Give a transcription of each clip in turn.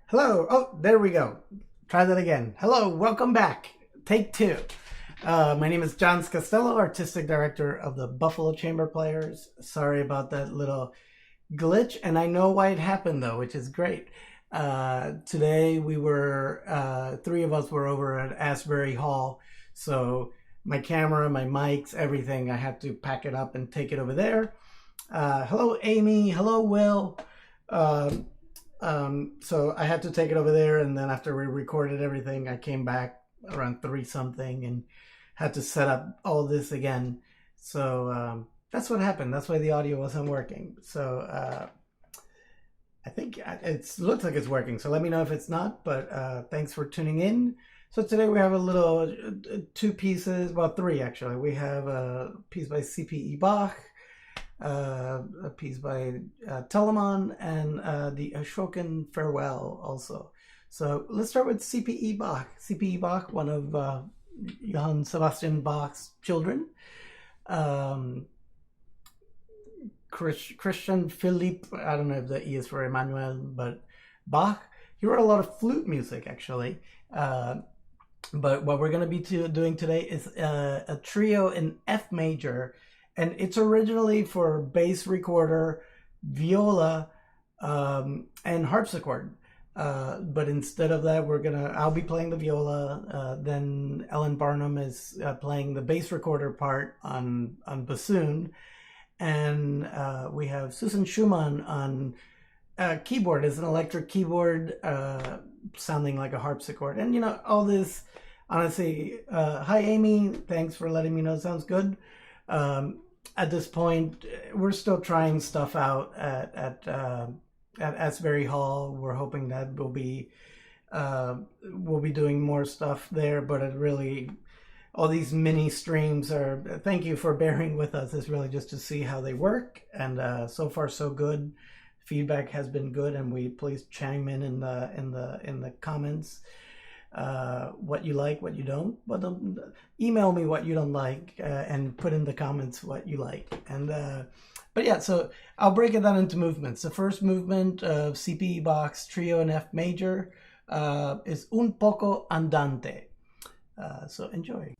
Hello. Oh, there we go. Try that again. Hello. Welcome back. Take two. My name is John Scostello, Artistic Director of the Buffalo Chamber Players. Sorry about that little glitch, and I know why it happened though, which is great. Today we were, three of us were over at Asbury Hall, so my camera, my mics, everything. I had to pack it up and take it over there. Hello, Amy. Hello, Will. So I had to take it over there, and then after we recorded everything, I came back around 3 something and had to set up all this again. So that's what happened. That's why the audio wasn't working. So I think it looks like it's working. So let me know if it's not. But thanks for tuning in. So today we have a little 2 pieces, well 3 actually. We have a piece by C.P.E. Bach, a piece by Telemann, and the Ashokan Farewell also. So let's start with C.P.E. Bach. C.P.E. Bach, one of Johann Sebastian Bach's children. Christian Philipp, I don't know if the E is for Emmanuel, but Bach, he wrote a lot of flute music actually. But what we're going to be doing today is a trio in F major, and it's originally for bass recorder, viola, and harpsichord. But instead of that, I'll be playing the viola, then Ellen Barnum is playing the bass recorder part on bassoon, and we have Susan Schumann on keyboard. It's an electric keyboard sounding like a harpsichord. And all this, honestly, hi Amy, thanks for letting me know. Sounds good. At this point, we're still trying stuff out at Asbury Hall. We're hoping that we'll be doing more stuff there, but it really, all these mini streams are, thank you for bearing with us. It's really just to see how they work, and so far so good. Feedback has been good, and please chime in the comments what you like, what you don't. But email me what you don't like, and put in the comments what you like. And but yeah, so I'll break it down into movements. The first movement of C.P.E. Bach's trio in F major is Un poco andante. So enjoy.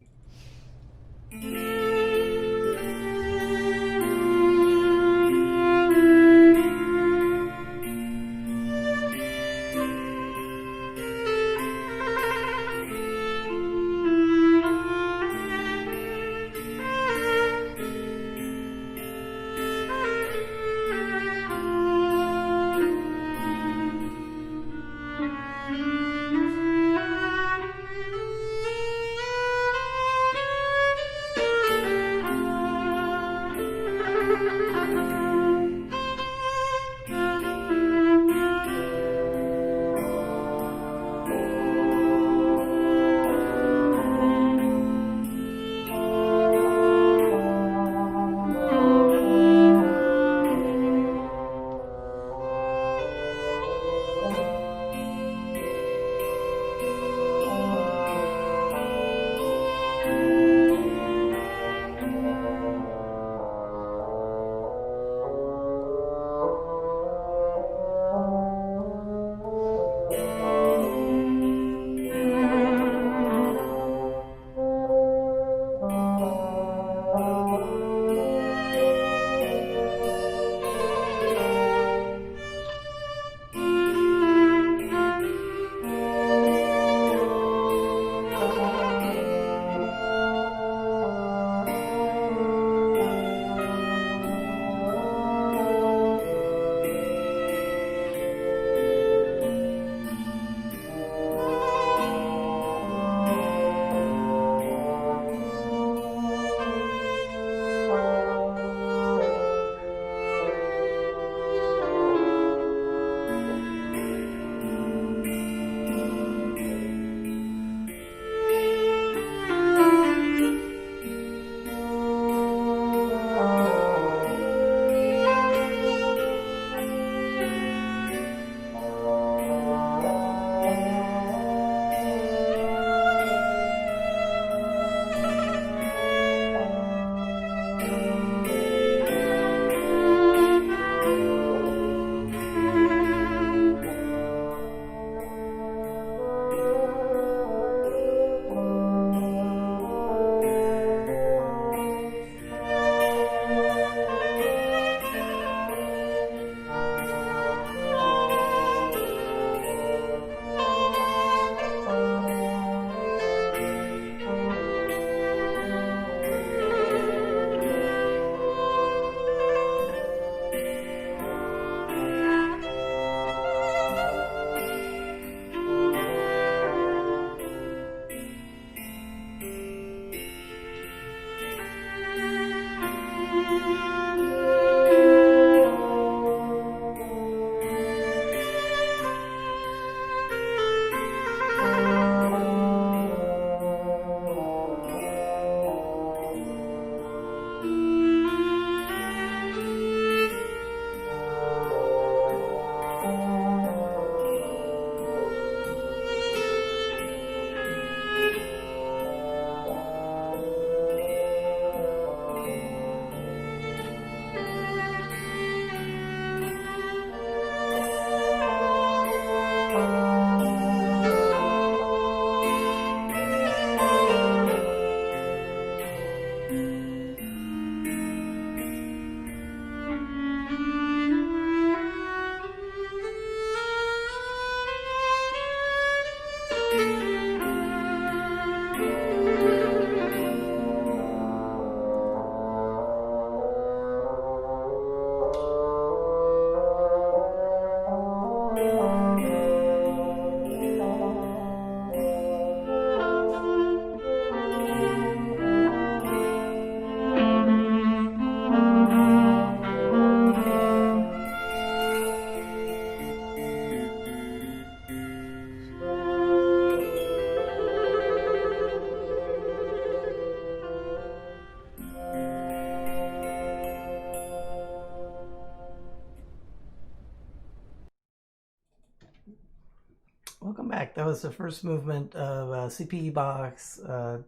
That was the first movement of CPE box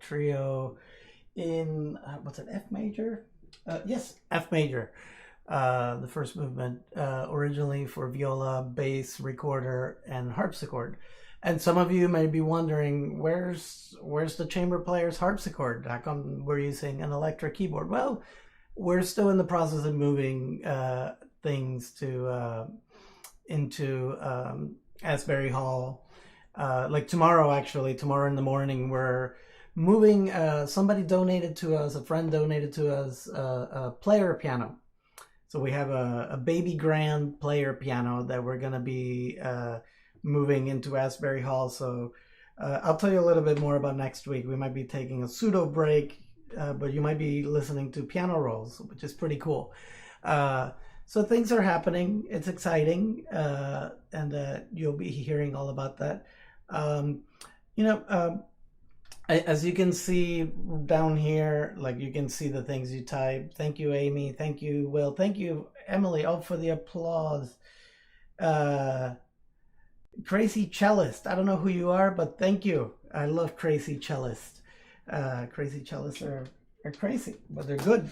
trio in what's it, F major? Yes, F major. The first movement originally for viola, bass, recorder, and harpsichord. And some of you may be wondering, where's the chamber player's harpsichord? How come we're using an electric keyboard? Well, we're still in the process of moving things to into Asbury Hall. Like tomorrow in the morning, we're moving. Somebody donated to us, a friend donated to us a player piano. So we have a baby grand player piano that we're going to be moving into Asbury Hall. So I'll tell you a little bit more about next week. We might be taking a pseudo break, but you might be listening to piano rolls, which is pretty cool. So things are happening. It's exciting, and you'll be hearing all about that. As you can see down here, like you can see the things you type. Thank you, Amy. Thank you, Will. Thank you, Emily. Oh, for the applause. Crazy Cellist. I don't know who you are, but thank you. I love Crazy Cellist. Crazy Cellists are crazy, but they're good.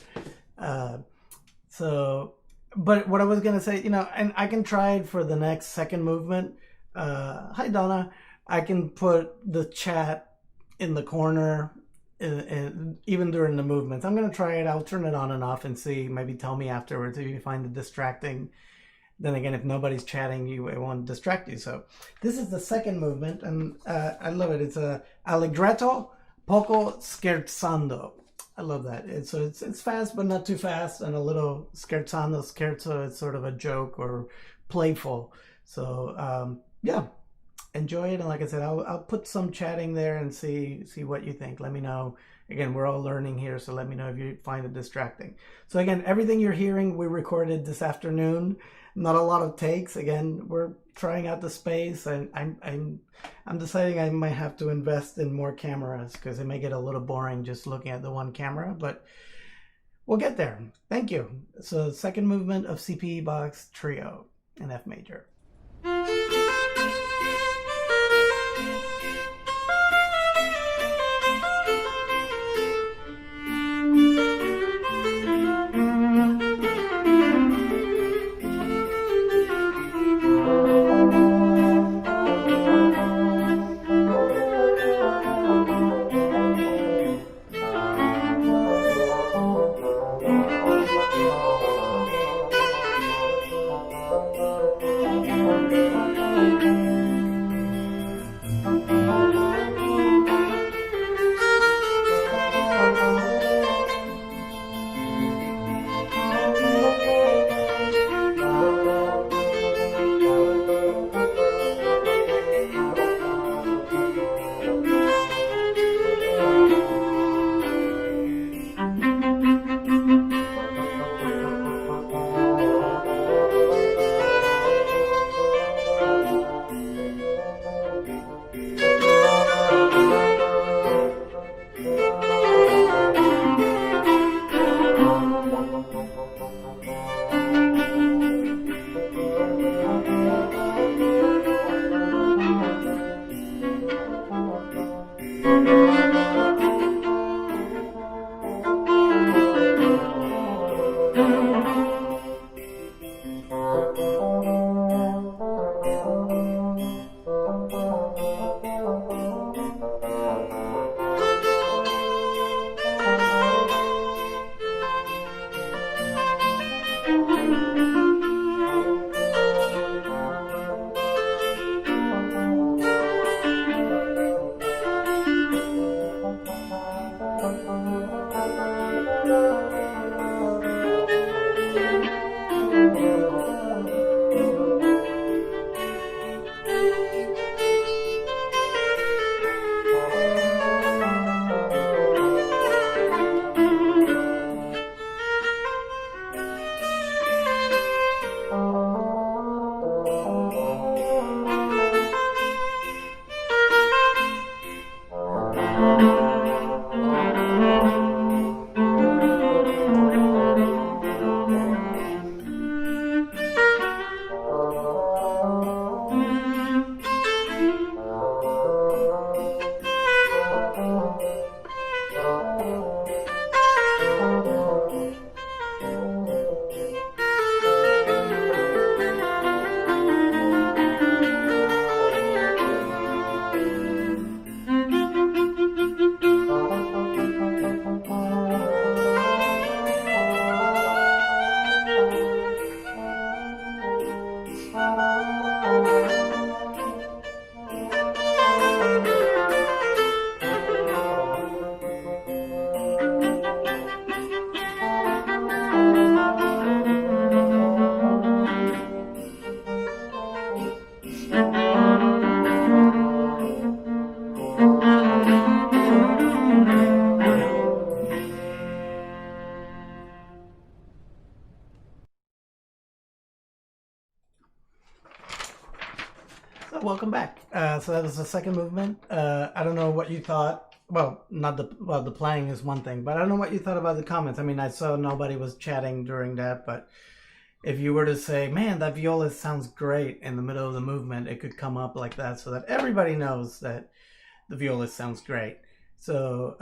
But what I was going to say, and I can try it for the next second movement. Hi, Donna. I can put the chat in the corner even during the movements. I'm going to try it. I'll turn it on and off and see. Maybe tell me afterwards if you find it distracting. Then again, if nobody's chatting, it won't distract you. So this is the second movement, and I love it. It's a allegretto poco scherzando. I love that. It's fast, but not too fast, and a little scherzando. Scherzo is sort of a joke or playful. So yeah, enjoy it. And like I said, I'll put some chatting there and see what you think. Let me know. Again, we're all learning here, so let me know if you find it distracting. So again, everything you're hearing, we recorded this afternoon. Not a lot of takes. Again, we're trying out the space, and I'm deciding I might have to invest in more cameras because it may get a little boring just looking at the one camera, but we'll get there. Thank you. So second movement of CPE box trio in F major. So welcome back. So that was the second movement. I don't know what you thought. Well, not the the playing is one thing, but I don't know what you thought about the comments. I mean, I saw nobody was chatting during that, but if you were to say, "Man, that viola sounds great," in the middle of the movement, it could come up like that, so that everybody knows that the viola sounds great. So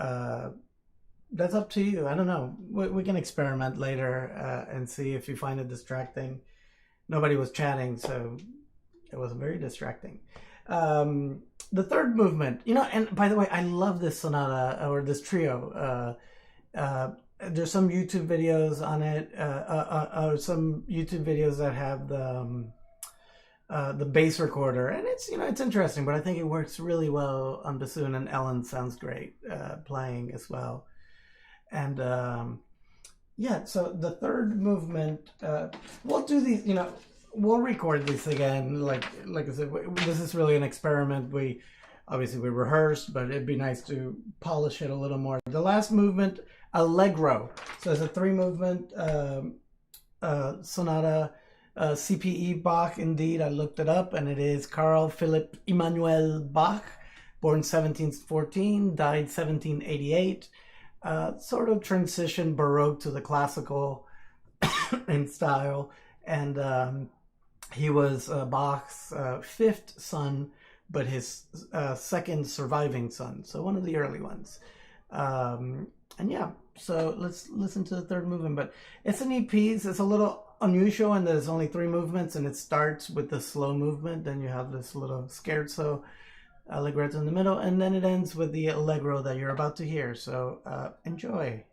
that's up to you. I don't know. We can experiment later and see if you find it distracting. Nobody was chatting, so it was very distracting. The third movement, and by the way, I love this sonata or this trio. There's some YouTube videos on it, or some YouTube videos that have the bass recorder, and it's interesting, but I think it works really well on bassoon, and Ellen sounds great playing as well. And yeah, so the third movement, we'll do these, we'll record this again. Like I said, this is really an experiment. We rehearsed, but it'd be nice to polish it a little more. The last movement, Allegro. So it's a three movement sonata, CPE Bach. Indeed, I looked it up, and it is Carl Philipp Emanuel Bach, born 1714, died 1788. Sort of transition Baroque to the classical in style, and he was Bach's fifth son, but his second surviving son, so one of the early ones. And yeah, so let's listen to the third movement. But it's an EP. It's a little unusual, and there's only three movements, and it starts with the slow movement. Then you have this little scherzo allegretto in the middle, and then it ends with the allegro that you're about to hear. So enjoy.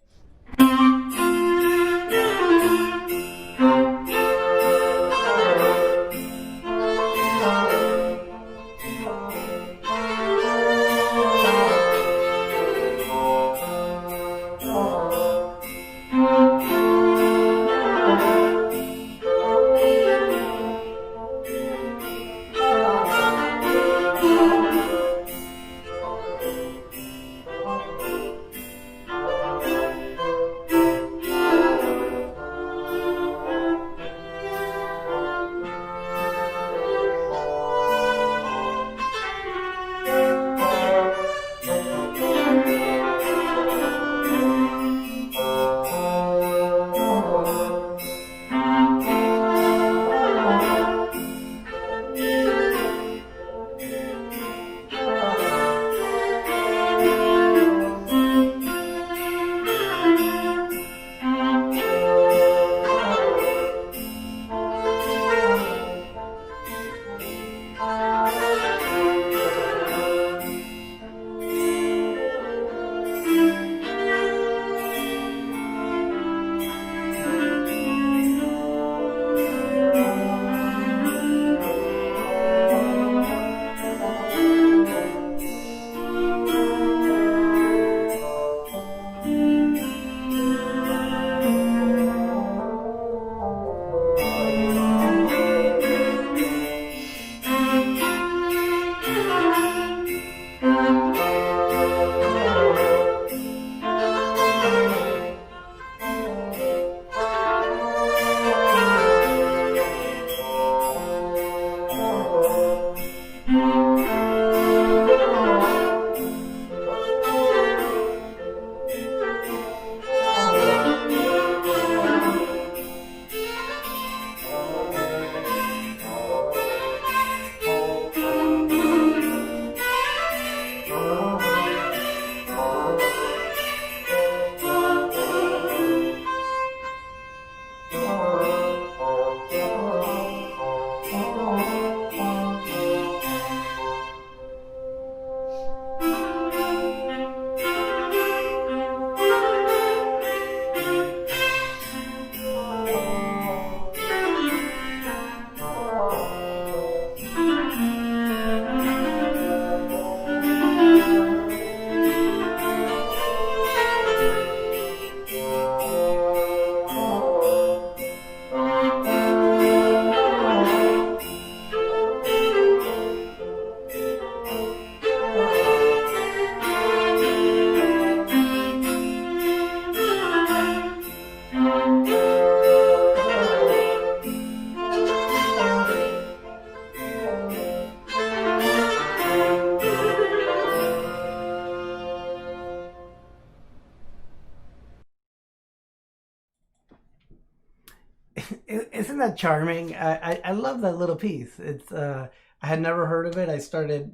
Isn't that charming? I love that little piece. It's I had never heard of it. I started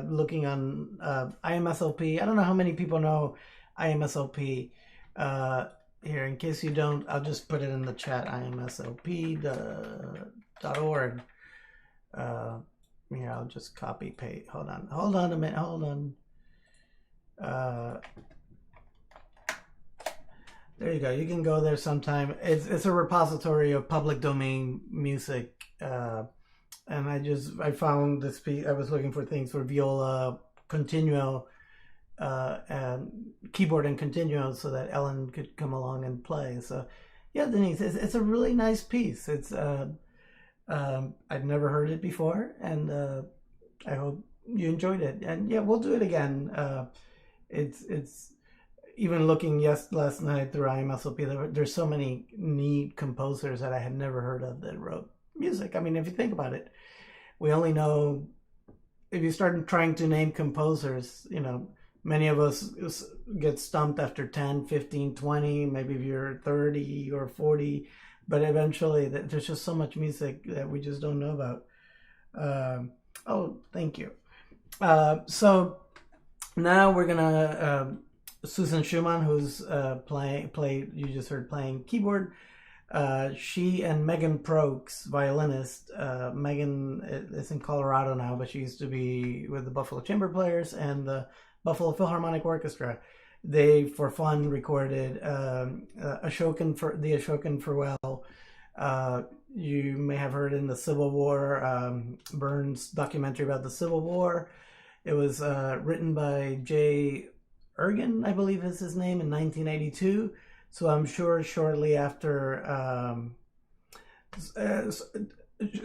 looking on IMSLP. I don't know how many people know IMSLP. Uh, Here, in case you don't, I'll just put it in the chat. IMSLP.org. Here, I'll just copy paste. Hold on a minute. Hold on. There you go. You can go there sometime. It's a repository of public domain music, and I found this piece. I was looking for things for viola, continuo, and keyboard and continuo, so that Ellen could come along and play. So, yeah, Denise, it's a really nice piece. It's I'd never heard it before, and I hope you enjoyed it. And yeah, we'll do it again. It's even looking last night through IMSLP, there's so many neat composers that I had never heard of that wrote music. I mean, if you think about it, we only know, if you start trying to name composers, many of us get stumped after 10, 15, 20, maybe if you're 30 or 40, but eventually there's just so much music that we just don't know about. Oh, thank you. So now we're gonna Susan Schumann, who's you just heard playing keyboard. She and Megan Prokes, violinist. Megan is in Colorado now, but she used to be with the Buffalo Chamber Players and the Buffalo Philharmonic Orchestra. They, for fun, recorded Ashokan Farewell. You may have heard in the Civil War, Burns' documentary about the Civil War. It was written by J. Ergen, I believe is his name, in 1982. So I'm sure shortly after,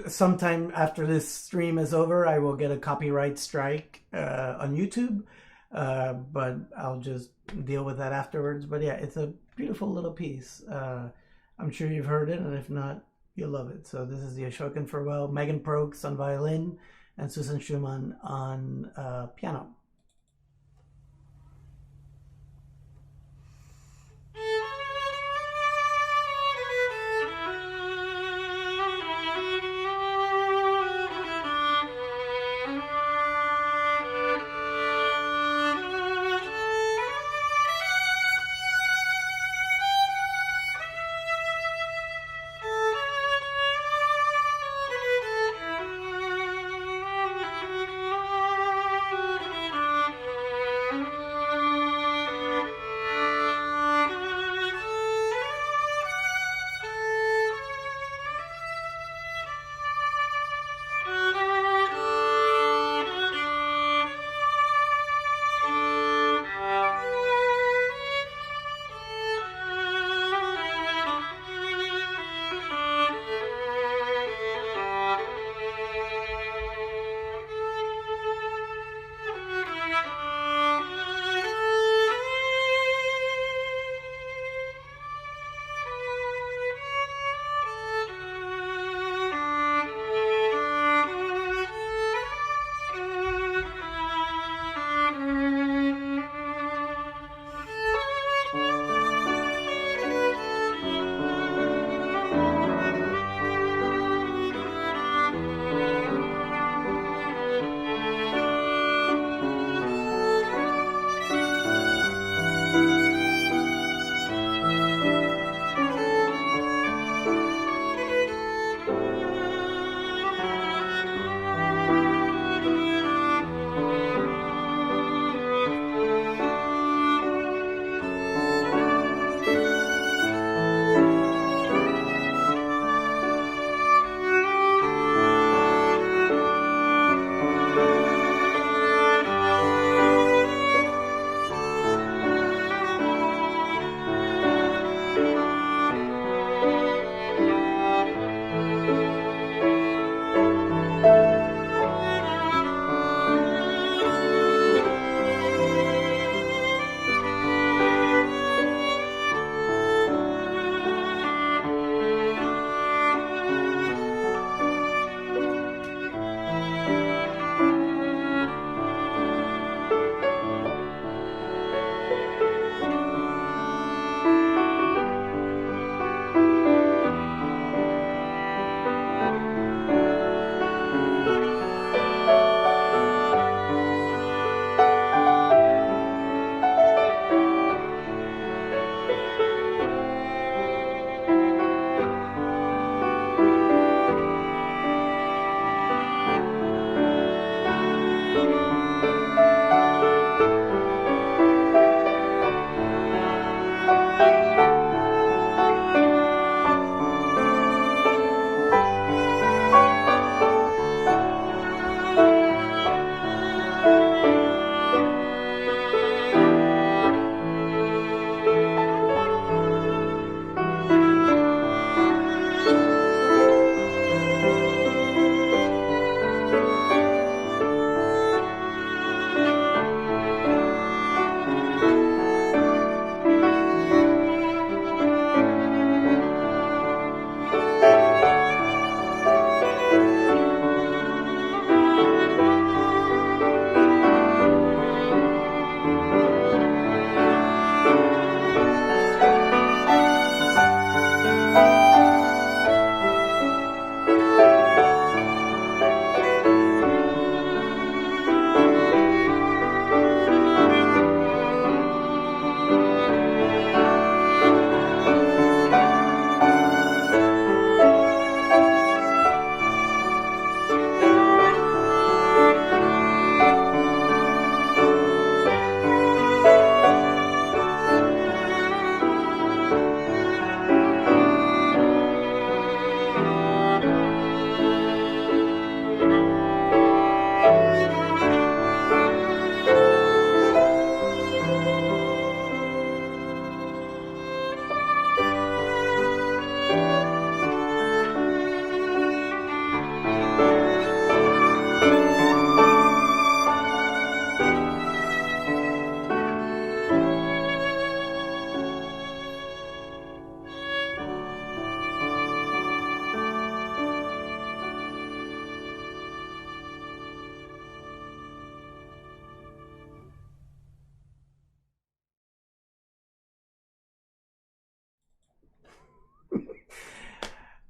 sometime after this stream is over, I will get a copyright strike on YouTube. But I'll just deal with that afterwards. But yeah, it's a beautiful little piece. I'm sure you've heard it, and if not, you'll love it. So this is the Ashokan Farewell, Megan Prokes on violin, and Susan Schumann on piano.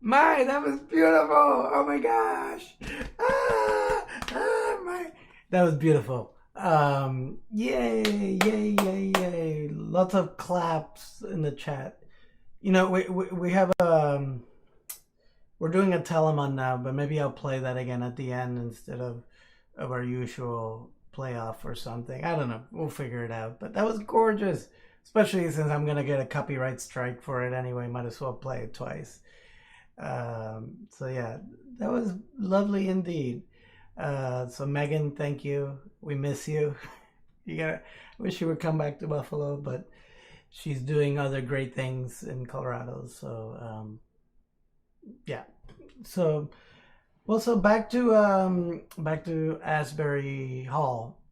My, that was beautiful. Oh my gosh. My. That was beautiful. Yay, yay, yay, yay. Lots of claps in the chat. You know, we have we're doing a Telemon now, but maybe I'll play that again at the end instead of our usual playoff or something. I don't know. We'll figure it out. But that was gorgeous, especially since I'm gonna get a copyright strike for it anyway. Might as well play it twice. So yeah, that was lovely indeed. So Megan, thank you. We miss you. Wish you would come back to Buffalo, but she's doing other great things in Colorado. So yeah. So well, so back to Asbury Hall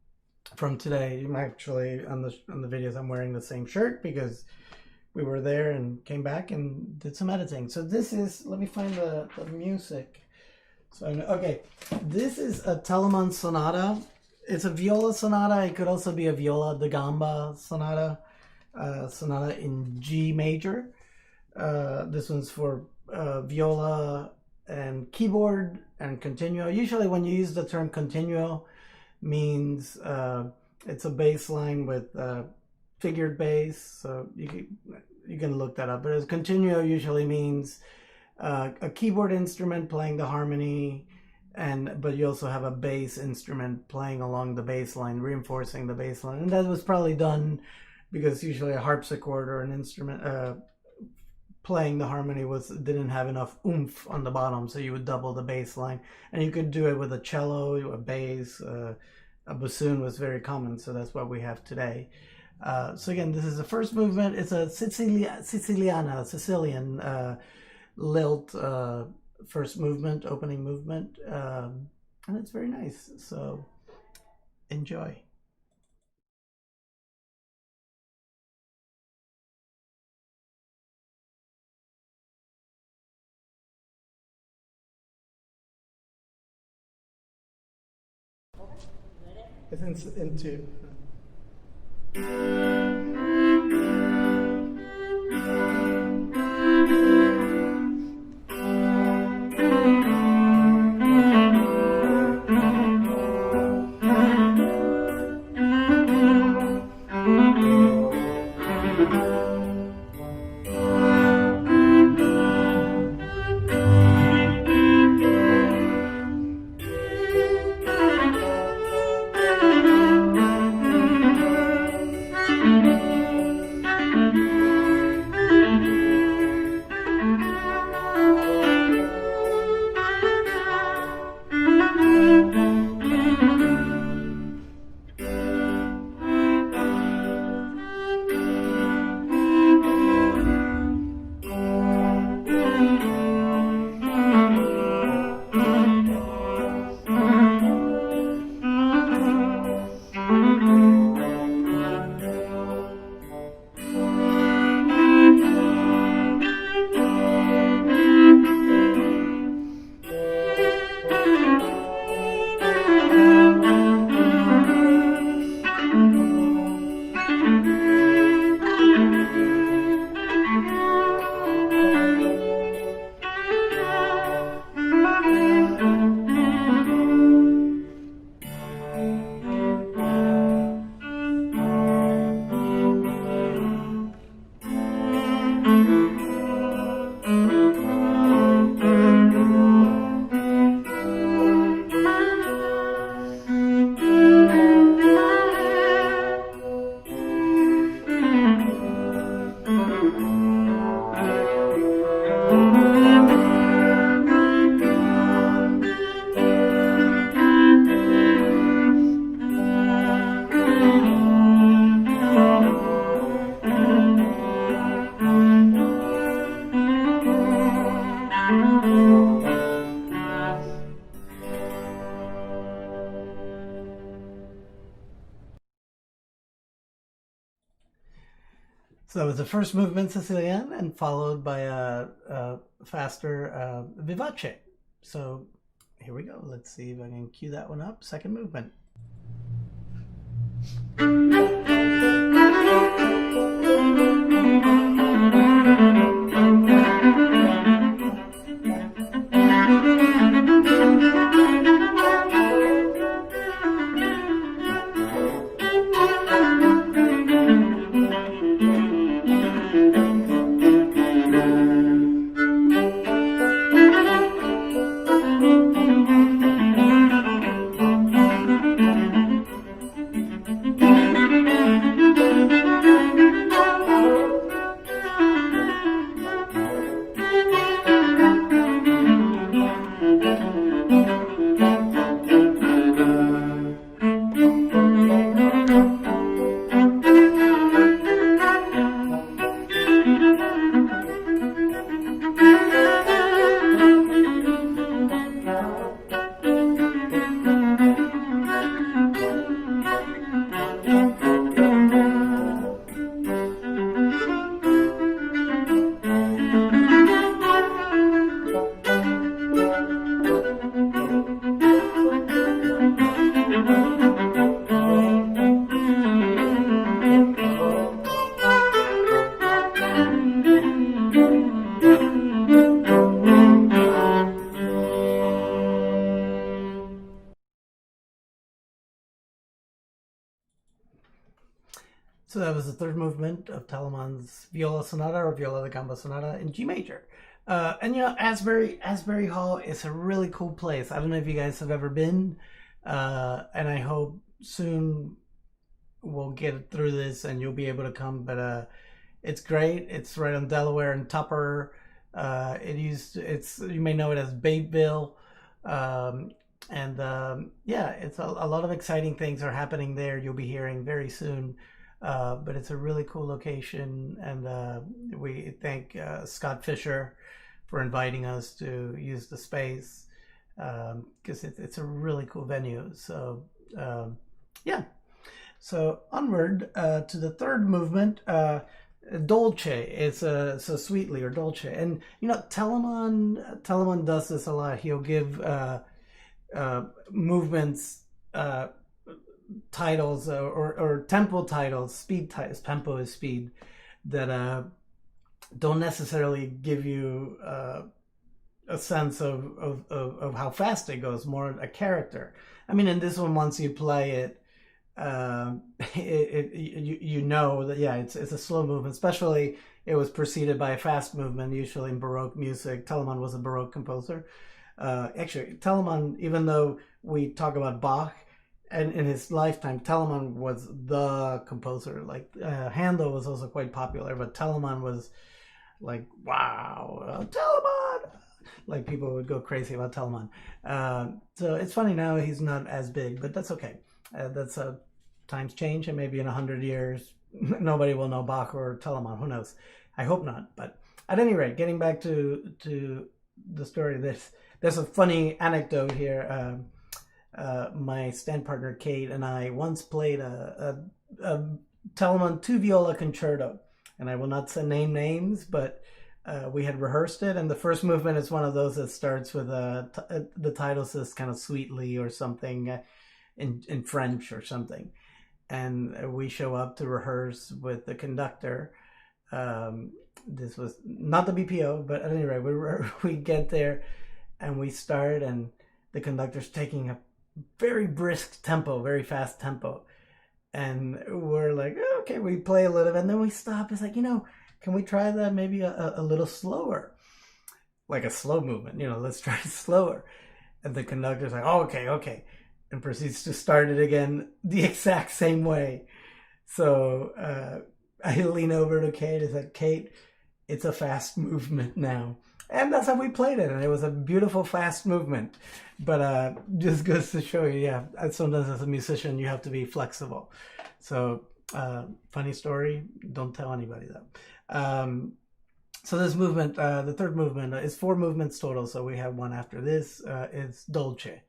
from today. I'm actually on the videos I'm wearing the same shirt because we were there and came back and did some editing. So this is, let me find the music. So, okay, this is a Telemon sonata. It's a viola sonata. It could also be a viola da gamba sonata, sonata in G major. This one's for viola and keyboard and continuo. Usually when you use the term continuo, means it's a bass line with figured bass, so you can look that up. But as continuo usually means a keyboard instrument playing the harmony, but you also have a bass instrument playing along the bass line, reinforcing the bass line. And that was probably done because usually a harpsichord or an instrument playing the harmony didn't have enough oomph on the bottom, so you would double the bass line. And you could do it with a cello, a bass, a bassoon was very common, so that's what we have today. So again, this is the first movement. It's a Sicilian lilt first movement, opening movement, and it's very nice. So enjoy. It's in two. So that was the first movement Sicilian, and followed by a faster vivace. So here we go. Let's see if I can cue that one up. Second movement. that was the third movement of Telemann's Viola Sonata or Viola da Gamba Sonata in G major. And Asbury Hall is a really cool place. I don't know if you guys have ever been, and I hope soon we'll get through this and you'll be able to come. But it's great. It's right on Delaware and Tupper. It's you may know it as Bateville. Um, and yeah, it's a lot of exciting things are happening there. You'll be hearing very soon. But it's a really cool location, and we thank Scott Fisher for inviting us to use the space because it's a really cool venue. So yeah, so onward to the third movement. Dolce, it's so sweetly or dolce, and Telemann does this a lot. He'll give movements titles or tempo titles, speed titles. Tempo is speed that don't necessarily give you a sense of how fast it goes, more a character. I mean, in this one, once you play it, you know that yeah, it's a slow movement. Especially, it was preceded by a fast movement. Usually in Baroque music, Telemann was a Baroque composer. Actually, Telemann, even though we talk about Bach, and in his lifetime, Telemann was the composer. Like Handel was also quite popular, but Telemann was like, wow, Telemann! Like people would go crazy about Telemann. So it's funny now he's not as big, but that's okay. That's times change, and maybe in 100 years nobody will know Bach or Telemann. Who knows? I hope not. But at any rate, getting back to the story, there's a funny anecdote here. My stand partner Kate and I once played a Telemann two viola concerto, and I will not say names, but we had rehearsed it, and the first movement is one of those that starts with the title says kind of sweetly or something in French or something, and we show up to rehearse with the conductor. This was not the BPO, but at any rate, we get there and we start, and the conductor's taking a very brisk tempo, very fast tempo. And we're like, okay, we play a little, and then we stop. It's like, can we try that maybe a little slower? Like a slow movement, let's try slower. And the conductor's like, oh, okay. And proceeds to start it again the exact same way. So I lean over to Kate and said, Kate, it's a fast movement now. And that's how we played it. And it was a beautiful, fast movement. But just goes to show you, yeah, sometimes as a musician, you have to be flexible. So funny story. Don't tell anybody, though. So this movement, the third movement, is 4 movements total. So we have one after this. It's Dolce.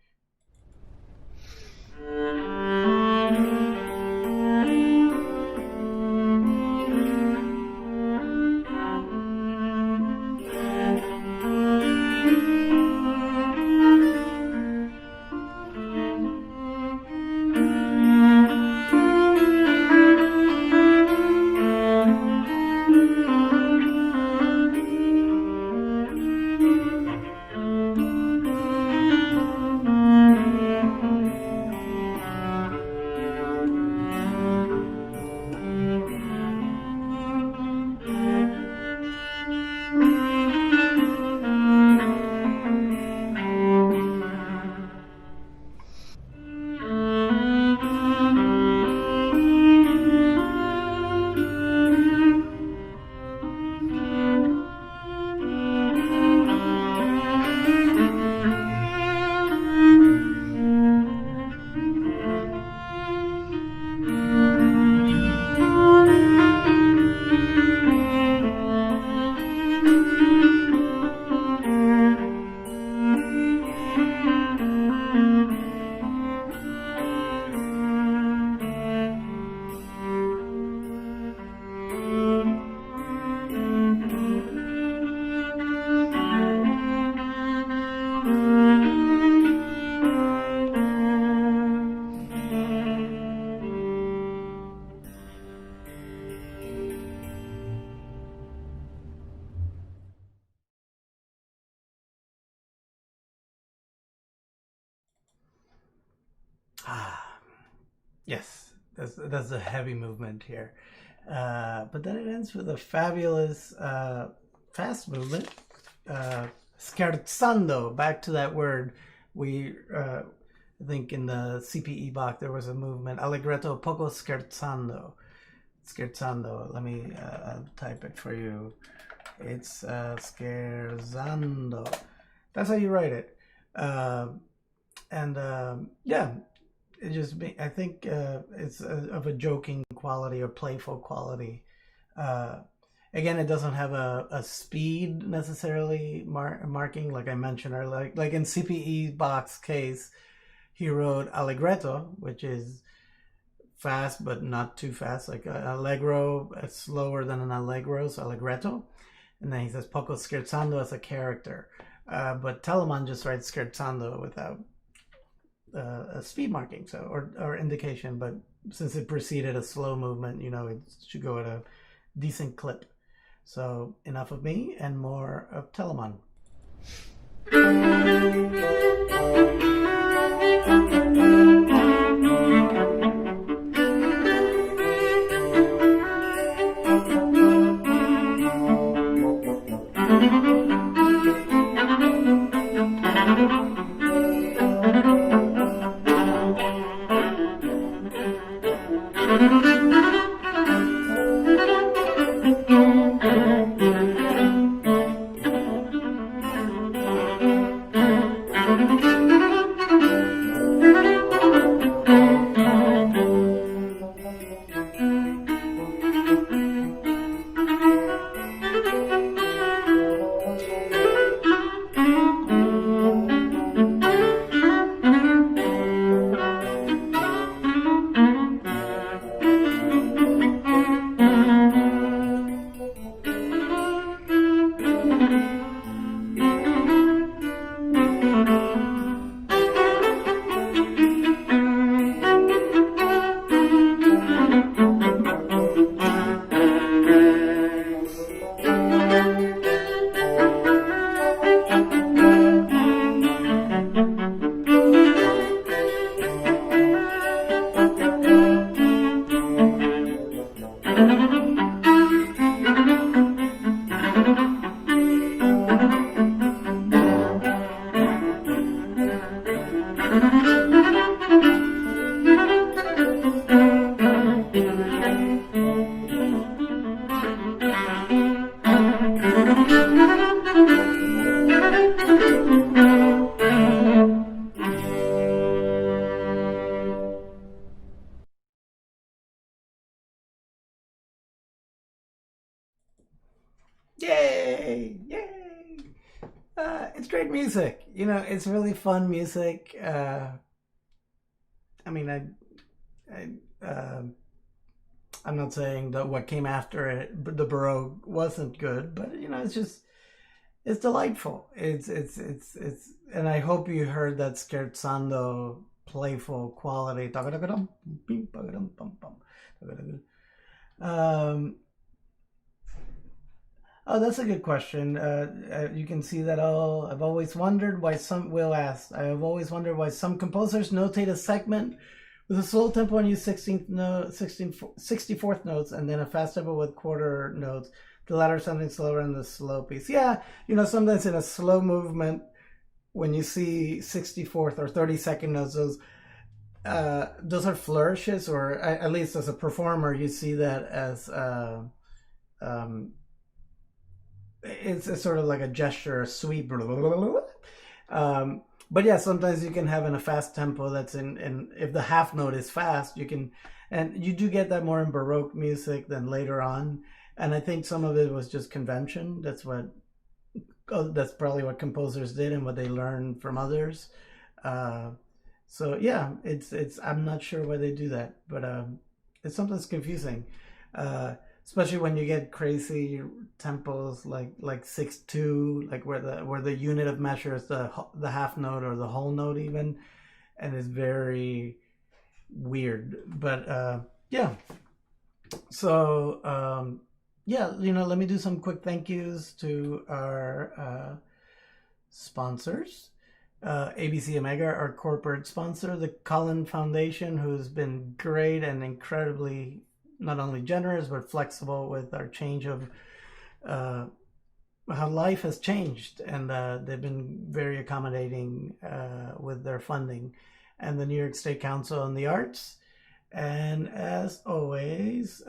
Yes, that's a heavy movement here. But then it ends with a fabulous fast movement. Scherzando, back to that word. I think in the CPE box there was a movement. Allegretto poco scherzando. Scherzando. Let me type it for you. It's scherzando. That's how you write it. Yeah, it just I think it's of a joking quality or playful quality. Again, it doesn't have a speed necessarily marking, like I mentioned, or like in CPE box case, he wrote allegretto, which is fast but not too fast, like allegro, slower than an allegro, so allegretto. And then he says poco scherzando as a character. But Telemann just writes scherzando without a speed marking, so or indication. But since it preceded a slow movement, you know, it should go at a decent clip. So enough of me and more of Telemann. Yay! Yay! It's great music. You know, it's really fun music. I mean, I'm not saying that what came after it, the Baroque, wasn't good, but you know, it's delightful. And I hope you heard that scherzando playful quality. Oh, that's a good question. You can see that all. I've always wondered why some. Will asked. I have always wondered why some composers notate a segment with a slow tempo and use 64th notes, and then a fast tempo with quarter notes. The latter something slower in the slow piece. Yeah, you know, sometimes in a slow movement, when you see 64th or 32nd notes, those are flourishes, or at least as a performer, you see that as. It's sort of like a gesture, a sweep. But yeah, sometimes you can have in a fast tempo that's in if the half note is fast, you can, and you do get that more in Baroque music than later on. And I think some of it was just convention. That's probably what composers did and what they learned from others. So yeah, it's I'm not sure why they do that, but it's sometimes confusing. Especially when you get crazy tempos like 6/2, like where the unit of measure is the half note or the whole note even, and it's very weird. But yeah, so yeah, you know, let me do some quick thank yous to our sponsors. ABC Omega, our corporate sponsor, the Collin Foundation, who's been great and incredibly not only generous but flexible with our change of how life has changed, and they've been very accommodating with their funding, and the New York State Council on the Arts. And as always,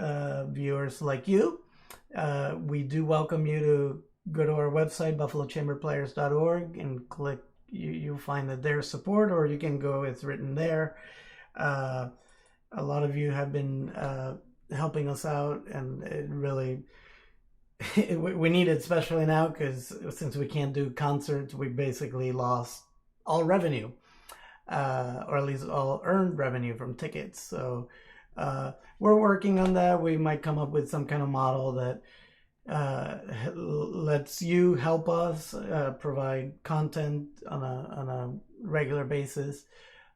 viewers like you, we do welcome you to go to our website, buffalochamberplayers.org, and click. You'll find that there's support, or you can go. It's written there. A lot of you have been helping us out, and it really we need it, especially now, because since we can't do concerts, we basically lost all revenue, or at least all earned revenue from tickets. So we're working on that. We might come up with some kind of model that lets you help us provide content on a regular basis.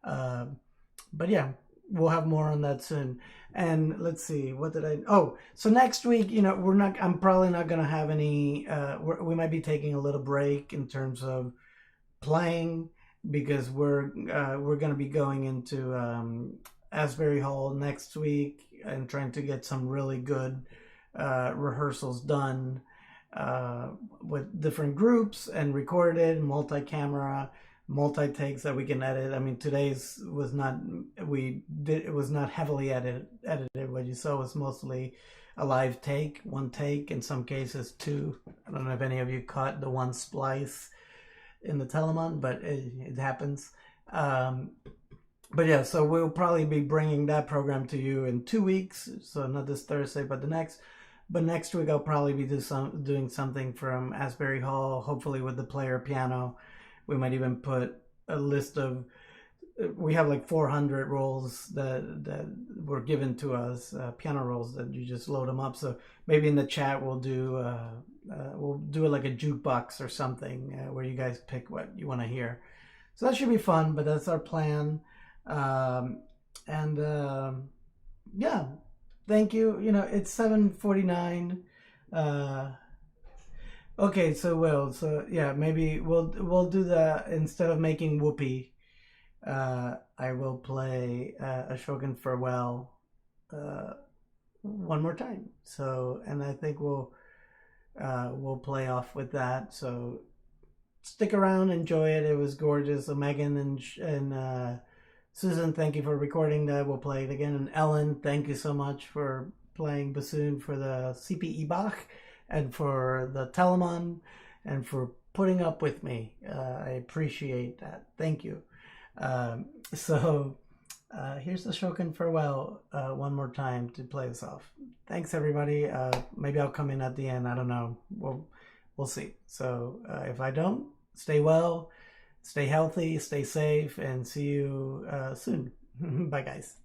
But yeah, we'll have more on that soon. And let's see, what did I? Oh, so next week, I'm probably not gonna have any. We might be taking a little break in terms of playing, because we're gonna be going into Asbury Hall next week and trying to get some really good rehearsals done with different groups and recorded, multi-camera, multi-takes that we can edit. I mean, today's was not, it was not heavily edited. What you saw was mostly a live take, one take, in some cases two. I don't know if any of you caught the one splice in the Telemon, but it happens. But yeah, so we'll probably be bringing that program to you in 2 weeks. So not this Thursday, but the next. But next week I'll probably be doing something from Asbury Hall, hopefully with the player piano. We might even put a list of, we have like 400 rolls that were given to us, piano rolls that you just load them up. So maybe in the chat we'll do it like a jukebox or something, where you guys pick what you want to hear. So that should be fun, but that's our plan. Yeah, thank you. It's 7:49. Okay, so yeah, maybe we'll do that. Instead of making Whoopee, I will play Ashokan Farewell one more time. So, and I think we'll play off with that. So stick around, enjoy it. It was gorgeous. So Megan and Susan, thank you for recording that. We'll play it again. And Ellen, thank you so much for playing bassoon for the CPE Bach and for the Telemon, and for putting up with me. I appreciate that. Thank you. So here's the Ashokan Farewell one more time to play us off. Thanks, everybody. Maybe I'll come in at the end. I don't know. We'll see. So if I don't, stay well, stay healthy, stay safe, and see you soon. Bye, guys.